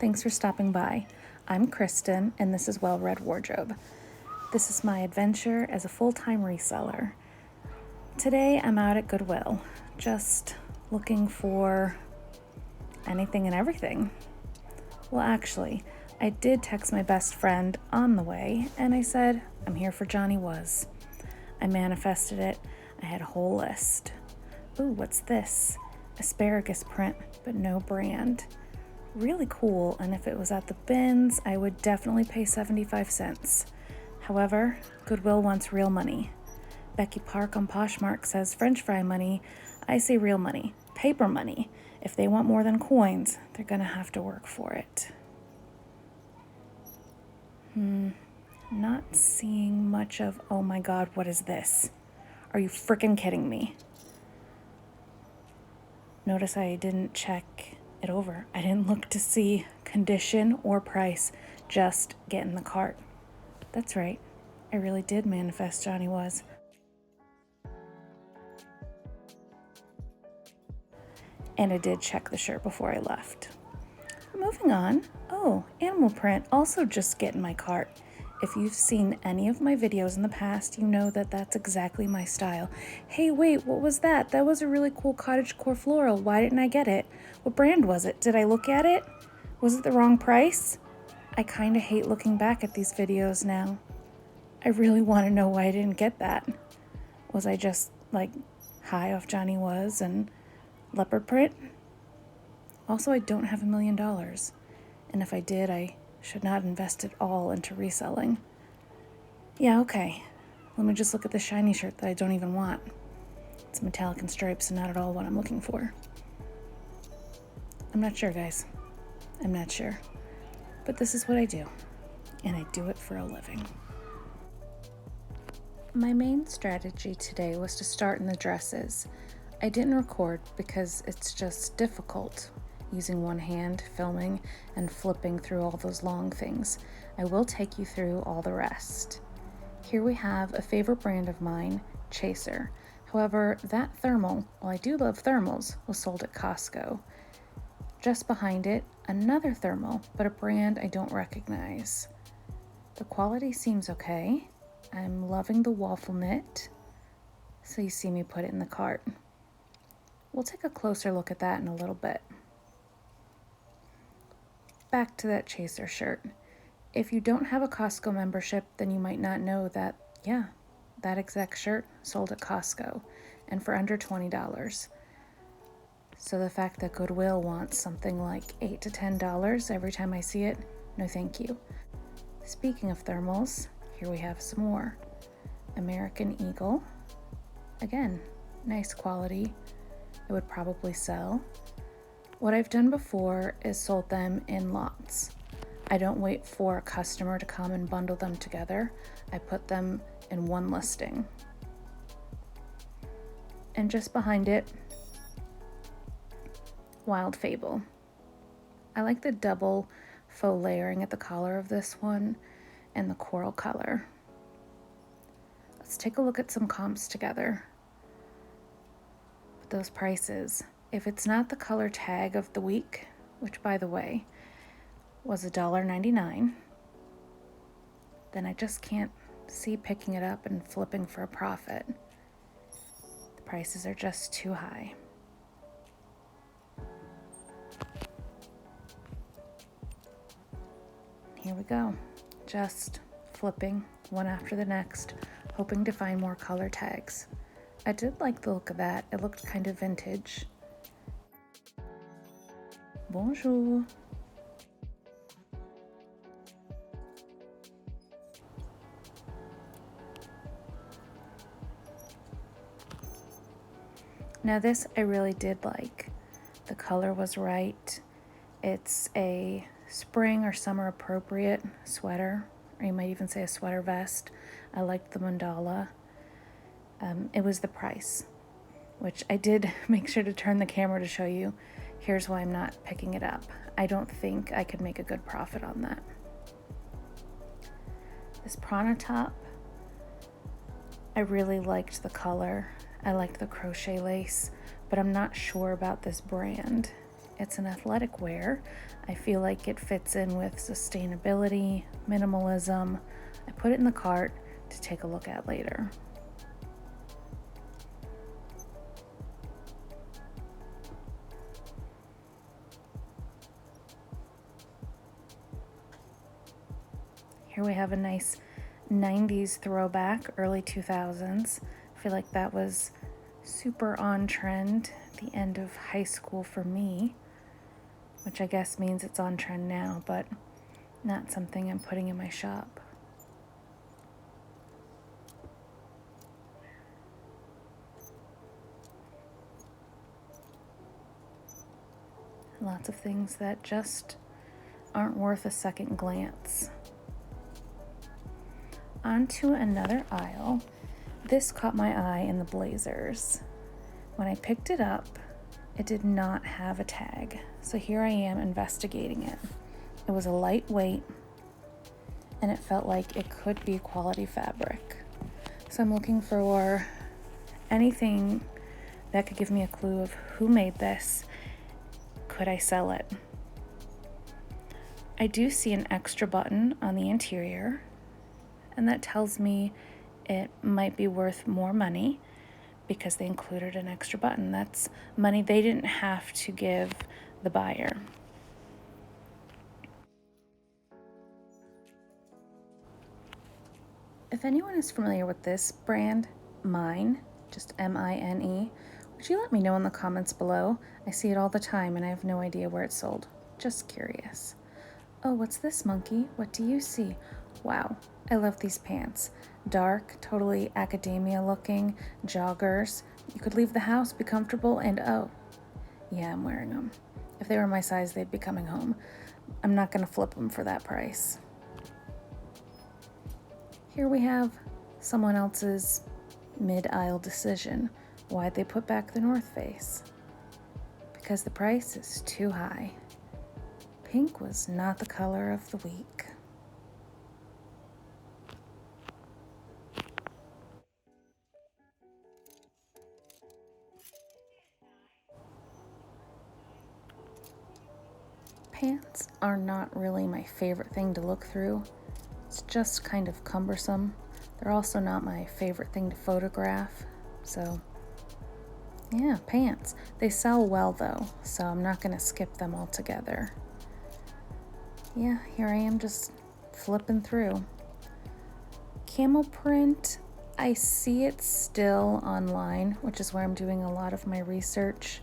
Thanks for stopping by. I'm Kristen, and this is Well Read Wardrobe. This is my adventure as a full-time reseller. Today I'm out at Goodwill, just looking for anything and everything. Well, actually, I did text my best friend on the way, and I said, I'm here for Johnny Was. I manifested it. I had a whole list. Ooh, what's this? Asparagus print, but no brand. Really cool, and if it was at the bins, I would definitely pay 75 cents. However, Goodwill wants real money. Becky Park on Poshmark says French fry money. I say real money, paper money. If they want more than coins, they're gonna have to work for it. Not seeing much of, oh my God, what is this? Are you freaking kidding me? Notice I didn't check it over. I didn't look to see condition or price, just get in the cart. That's right, I really did manifest Johnny Was. And I did check the shirt before I left. Moving on. Oh, animal print, also just get in my cart. If you've seen any of my videos in the past, you know that that's exactly my style. Hey, wait, what was that? That was a really cool cottagecore floral. Why didn't I get it? What brand was it? Did I look at it? Was it the wrong price? I kind of hate looking back at these videos now. I really want to know why I didn't get that. Was I just like high off Johnny Was and leopard print? Also, I don't have $1 million. And if I did, I should not invest it all into reselling. Yeah, okay. Let me just look at the shiny shirt that I don't even want. It's metallic and stripes and not at all what I'm looking for. I'm not sure, guys. I'm not sure. But this is what I do. And I do it for a living. My main strategy today was to start in the dresses. I didn't record because it's just difficult using one hand, filming, and flipping through all those long things. I will take you through all the rest. Here we have a favorite brand of mine, Chaser. However, that thermal, while I do love thermals, was sold at Costco. Just behind it, another thermal, but a brand I don't recognize. The quality seems okay. I'm loving the waffle knit, so you see me put it in the cart. We'll take a closer look at that in a little bit. Back to that Chaser shirt. If you don't have a Costco membership, then you might not know that, yeah, that exact shirt sold at Costco and for under $20. So the fact that Goodwill wants something like $8 to $10 every time I see it, no thank you. Speaking of thermals, here we have some more. American Eagle. Again, nice quality. It would probably sell. What I've done before is sold them in lots. I don't wait for a customer to come and bundle them together. I put them in one listing. And just behind it, Wild Fable. I like the double faux layering at the collar of this one and the coral color. Let's take a look at some comps together. With those prices, if it's not the color tag of the week, which by the way was $1.99, then I just can't see picking it up and flipping for a profit. The prices are just too high. Here we go, just flipping one after the next, hoping to find more color tags. I did like the look of that. It looked kind of vintage. Bonjour. Now this I really did like. The color was right. It's a spring or summer appropriate sweater, or you might even say a sweater vest. I liked the mandala. It was the price, which I did make sure to turn the camera to show you. Here's why I'm not picking it up. I don't think I could make a good profit on that. This prana top, I really liked the color. I liked the crochet lace, but I'm not sure about this brand. It's an athletic wear. I feel like it fits in with sustainability, minimalism. I put it in the cart to take a look at later. Here we have a nice 90s throwback, early 2000s. I feel like that was super on trend at the end of high school for me, which I guess means it's on trend now, but not something I'm putting in my shop. Lots of things that just aren't worth a second glance. Onto another aisle. This caught my eye in the blazers. When I picked it up, it did not have a tag, so here I am investigating it. It was a lightweight, and it felt like it could be quality fabric. So I'm looking for anything that could give me a clue of who made this. Could I sell it? I do see an extra button on the interior, and that tells me it might be worth more money because they included an extra button. That's money they didn't have to give the buyer. If anyone is familiar with this brand, Mine, just M-I-N-E, would you let me know in the comments below? I see it all the time and I have no idea where it's sold. Just curious. Oh, what's this, monkey? What do you see? Wow, I love these pants. Dark, totally academia looking, joggers. You could leave the house, be comfortable, and oh, yeah, I'm wearing them. If they were my size, they'd be coming home. I'm not gonna flip them for that price. Here we have someone else's mid-aisle decision. Why'd they put back the North Face? Because the price is too high. Pink was not the color of the week. Pants are not really my favorite thing to look through. It's just kind of cumbersome. They're also not my favorite thing to photograph. So yeah, pants. They sell well though, so I'm not gonna skip them altogether. Yeah, here I am just flipping through. Camel print, I see it still online, which is where I'm doing a lot of my research.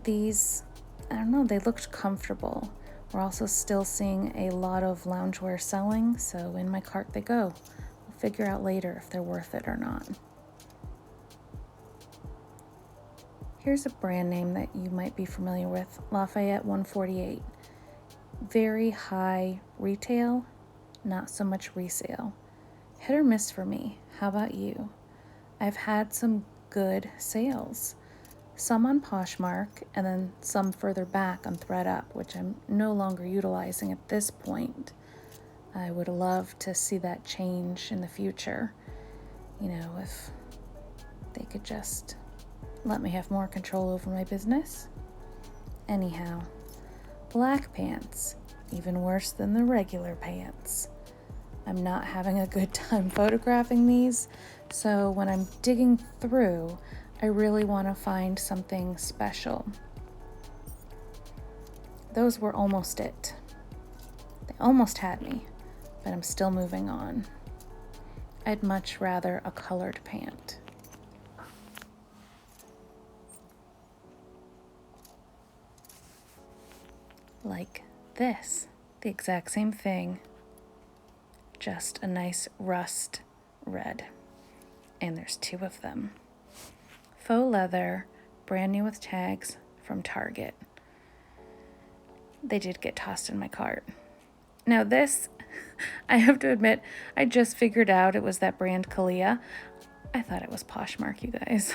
These, I don't know, they looked comfortable. We're also still seeing a lot of loungewear selling, so in my cart they go. We'll figure out later if they're worth it or not. Here's a brand name that you might be familiar with, Lafayette 148. Very high retail, not so much resale. Hit or miss for me. How about you? I've had some good sales. Some on Poshmark and then some further back on ThredUp, which I'm no longer utilizing at this point. I would love to see that change in the future. You know, if they could just let me have more control over my business. Anyhow, black pants, even worse than the regular pants. I'm not having a good time photographing these, so when I'm digging through, I really want to find something special. Those were almost it. They almost had me, but I'm still moving on. I'd much rather a colored pant. Like this, the exact same thing, just a nice rust red. And there's two of them. Faux leather, brand new with tags from Target. They did get tossed in my cart. Now this, I have to admit, I just figured out it was that brand Kalia. I thought it was Poshmark, you guys.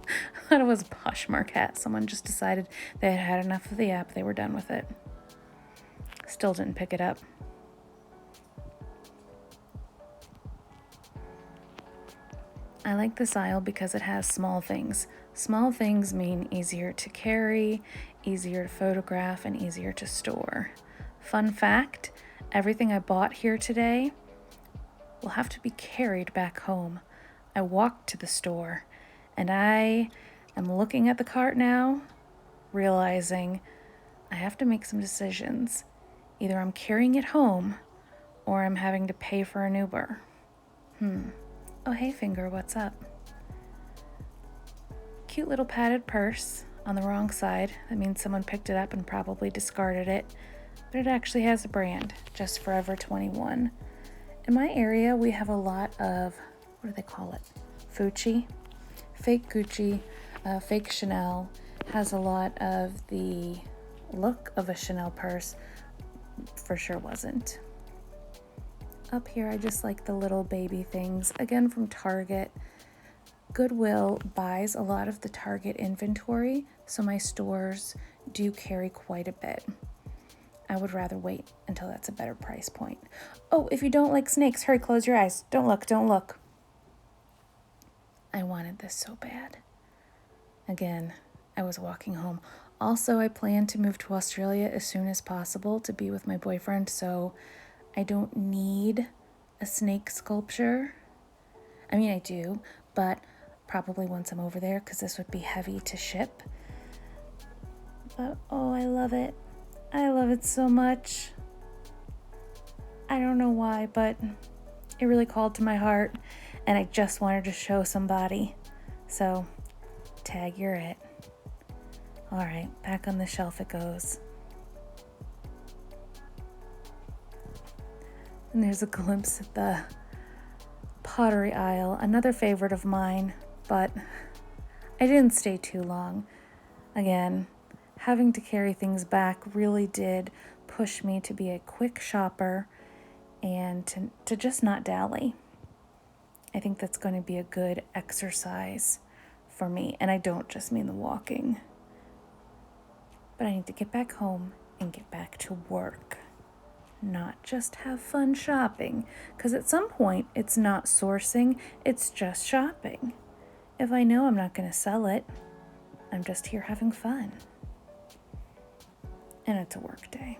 I thought it was a Poshmark hat. Someone just decided they had had enough of the app. They were done with it. Still didn't pick it up. I like this aisle because it has small things. Small things mean easier to carry, easier to photograph and easier to store. Fun fact, everything I bought here today will have to be carried back home. I walked to the store, and I am looking at the cart now, realizing I have to make some decisions. Either I'm carrying it home, or I'm having to pay for an Uber. Oh, hey, Finger, what's up? Cute little padded purse on the wrong side. That means someone picked it up and probably discarded it. But it actually has a brand, just Forever 21. In my area, we have a lot of, what do they call it? Fucci. Fake Gucci, fake Chanel. Has a lot of the look of a Chanel purse. For sure wasn't. Up here, I just like the little baby things. Again, from Target. Goodwill buys a lot of the Target inventory, so my stores do carry quite a bit. I would rather wait until that's a better price point. Oh, if you don't like snakes, hurry, close your eyes. Don't look, don't look. I wanted this so bad. Again, I was walking home. Also, I plan to move to Australia as soon as possible to be with my boyfriend, so I don't need a snake sculpture. I mean, I do, but probably once I'm over there, because this would be heavy to ship. But, oh, I love it. I love it so much. I don't know why, but it really called to my heart, and I just wanted to show somebody. So, tag, you're it. All right, back on the shelf it goes. And there's a glimpse at the pottery aisle, another favorite of mine, but I didn't stay too long. Again, having to carry things back really did push me to be a quick shopper and to just not dally. I think that's going to be a good exercise for me, and I don't just mean the walking. But I need to get back home and get back to work. Not just have fun shopping, because at some point it's not sourcing, it's just shopping. If I know I'm not going to sell it, I'm just here having fun. And it's a work day.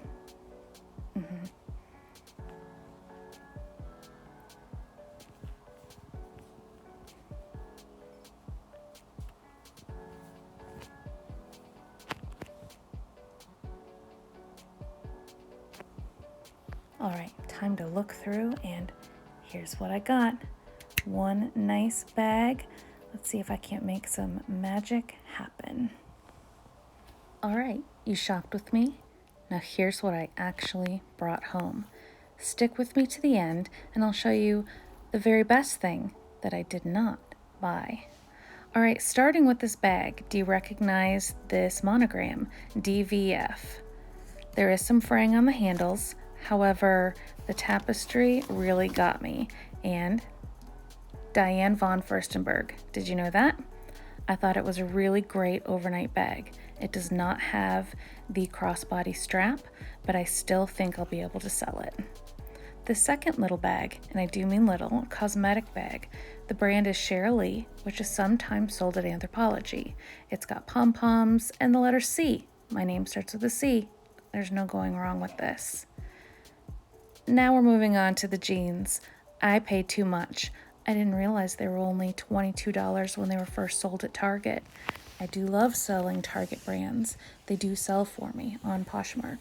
All right, time to look through, and here's what I got. One nice bag. Let's see if I can't make some magic happen. All right, you shopped with me. Now here's what I actually brought home. Stick with me to the end, and I'll show you the very best thing that I did not buy. All right, starting with this bag, do you recognize this monogram, DVF? There is some fraying on the handles. However, the tapestry really got me. And Diane von Furstenberg, did you know that? I thought it was a really great overnight bag. It does not have the crossbody strap, but I still think I'll be able to sell it. The second little bag, and I do mean little, cosmetic bag, the brand is Shirley, which is sometimes sold at Anthropologie. It's got pom-poms and the letter C. My name starts with a C. There's no going wrong with this. Now we're moving on to the jeans. I paid too much. I didn't realize they were only $22 when they were first sold at Target. I do love selling Target brands. They do sell for me on Poshmark.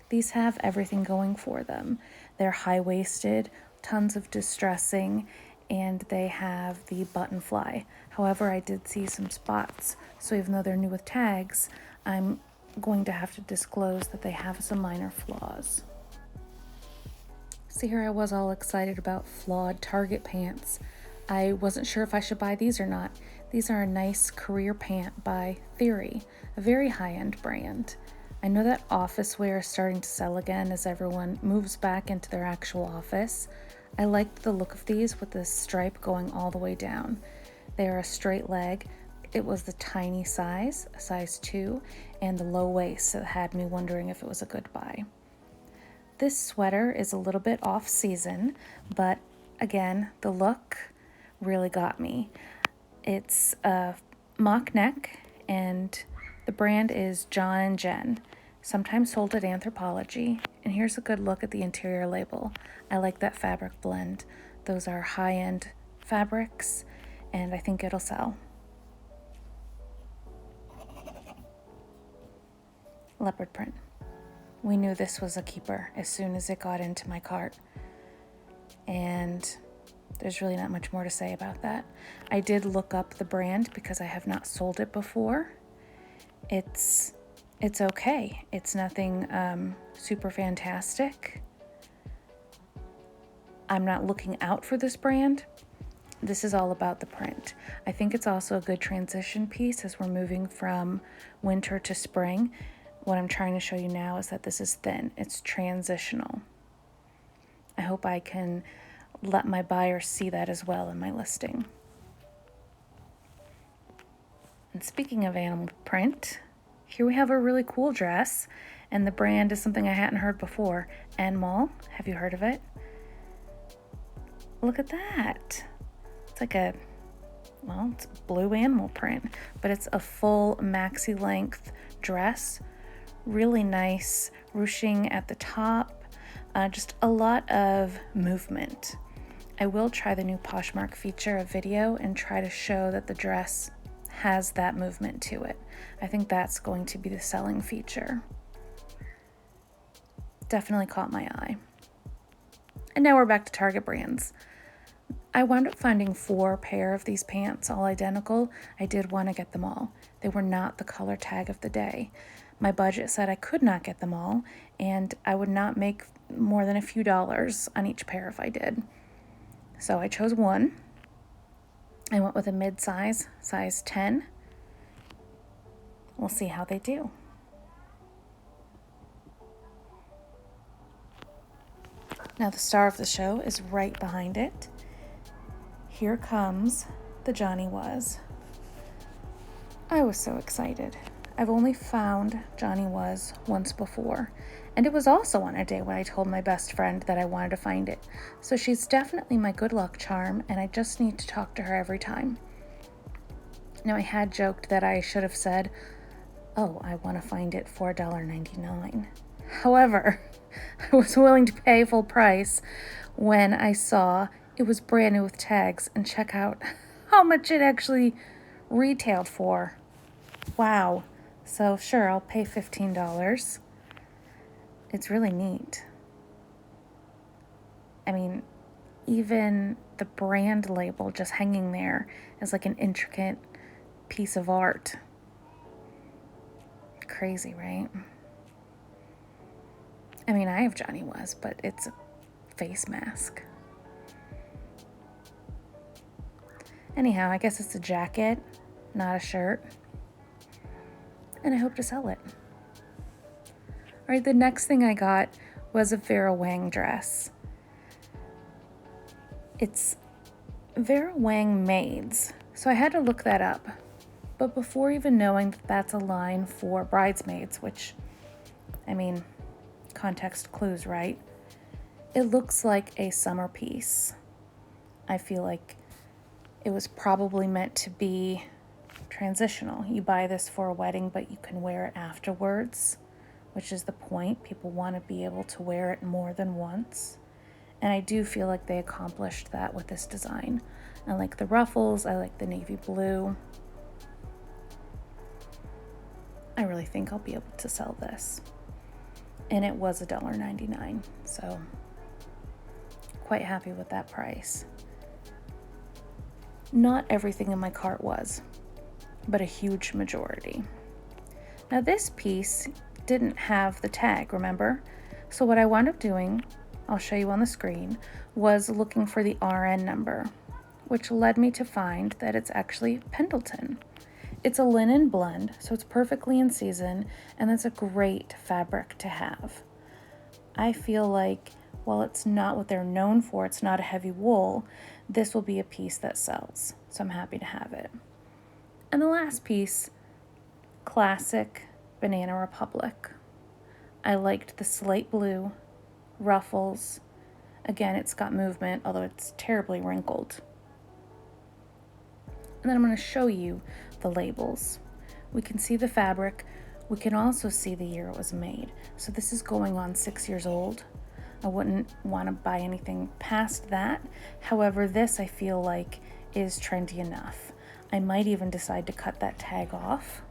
These have everything going for them. They're high-waisted, tons of distressing, and they have the button fly. However, I did see some spots, so even though they're new with tags, I'm going to have to disclose that they have some minor flaws. So here I was all excited about flawed Target pants. I wasn't sure if I should buy these or not. These are a nice career pant by Theory, a very high-end brand. I know that office wear is starting to sell again as everyone moves back into their actual office. I liked the look of these with the stripe going all the way down. They are a straight leg. It was the tiny size, a size 2, and the low waist, so it had me wondering if it was a good buy. This sweater is a little bit off season, but again, the look really got me. It's a mock neck, and The brand is John and Jen, sometimes sold at Anthropologie. And here's a good look at the interior label. I like that fabric blend. Those are high-end fabrics, and I think it'll sell. Leopard print. We knew this was a keeper as soon as it got into my cart. And there's really not much more to say about that. I did look up the brand because I have not sold it before. It's okay. It's nothing super fantastic. I'm not looking out for this brand. This is all about the print. I think it's also a good transition piece as we're moving from winter to spring. What I'm trying to show you now is that this is thin. It's transitional. I hope I can let my buyers see that as well in my listing. And speaking of animal print, here we have a really cool dress, and the brand is something I hadn't heard before. Animal, have you heard of it? Look at that. It's like it's blue animal print, but it's a full maxi length dress. Really nice ruching at the top, just a lot of movement. I will try the new Poshmark feature of video and try to show that the dress has that movement to it. I think that's going to be the selling feature. Definitely caught my eye. And now we're back to Target brands. I wound up finding 4 pair of these pants, all identical. I did want to get them all. They were not the color tag of the day. My budget said I could not get them all, and I would not make more than a few dollars on each pair if I did. So I chose one. I went with a mid-size, size 10. We'll see how they do. Now the star of the show is right behind it. Here comes the Johnny Was. I was so excited. I've only found Johnny Was once before, and it was also on a day when I told my best friend that I wanted to find it. So she's definitely my good luck charm, and I just need to talk to her every time. Now, I had joked that I should have said, oh, I want to find it for $1.99. However, I was willing to pay full price when I saw it was brand new with tags, and check out how much it actually retailed for. Wow. So sure, I'll pay $15. It's really neat. I mean, even the brand label just hanging there is like an intricate piece of art. Crazy, right? I mean, I have Johnny Was, but it's a face mask. Anyhow, I guess it's a jacket, not a shirt. And I hope to sell it. All right, the next thing I got was a Vera Wang dress. It's Vera Wang Maids, so I had to look that up. But before even knowing that that's a line for bridesmaids, which, I mean, context clues, right? It looks like a summer piece. I feel like it was probably meant to be transitional. You buy this for a wedding, but you can wear it afterwards, which is the point. People want to be able to wear it more than once. And I do feel like they accomplished that with this design. I like the ruffles. I like the navy blue. I really think I'll be able to sell this. And it was $1.99, so quite happy with that price. Not everything in my cart was, but a huge majority. Now this piece didn't have the tag, remember? So what I wound up doing, I'll show you on the screen, was looking for the RN number, which led me to find that it's actually Pendleton. It's a linen blend, so it's perfectly in season, and that's a great fabric to have. I feel like while it's not what they're known for, it's not a heavy wool, this will be a piece that sells, so I'm happy to have it. And the last piece, classic Banana Republic. I liked the slate blue, ruffles. Again, it's got movement, although it's terribly wrinkled. And then I'm going to show you the labels. We can see the fabric. We can also see the year it was made. So this is going on 6 years old. I wouldn't want to buy anything past that. However, this I feel like is trendy enough. I might even decide to cut that tag off.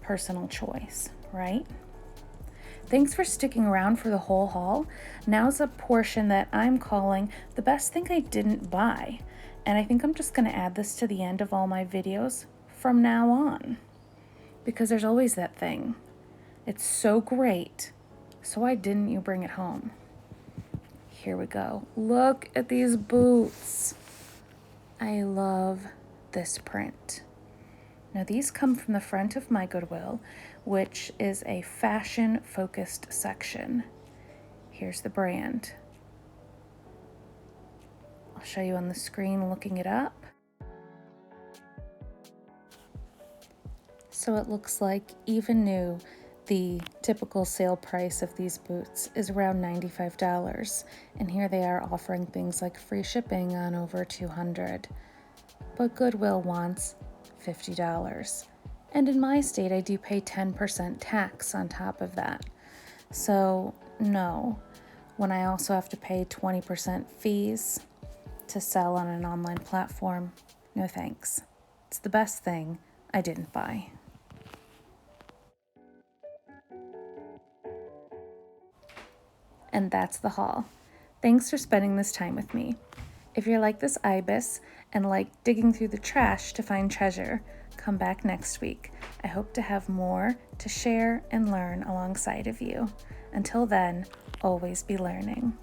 Personal choice, right? Thanks for sticking around for the whole haul. Now's a portion that I'm calling the best thing I didn't buy. And I think I'm just going to add this to the end of all my videos from now on. Because there's always that thing. It's so great. So why didn't you bring it home? Here we go. Look at these boots. I love this print. Now these come from the front of my Goodwill, which is a fashion-focused section. Here's the brand. I'll show you on the screen looking it up. So it looks like even new, the typical sale price of these boots is around $95, and here they are offering things like free shipping on over $200. But Goodwill wants $50. And in my state, I do pay 10% tax on top of that. So no, when I also have to pay 20% fees to sell on an online platform, no thanks. It's the best thing I didn't buy. And that's the haul. Thanks for spending this time with me. If you're like this ibis and like digging through the trash to find treasure, come back next week. I hope to have more to share and learn alongside of you. Until then, always be learning.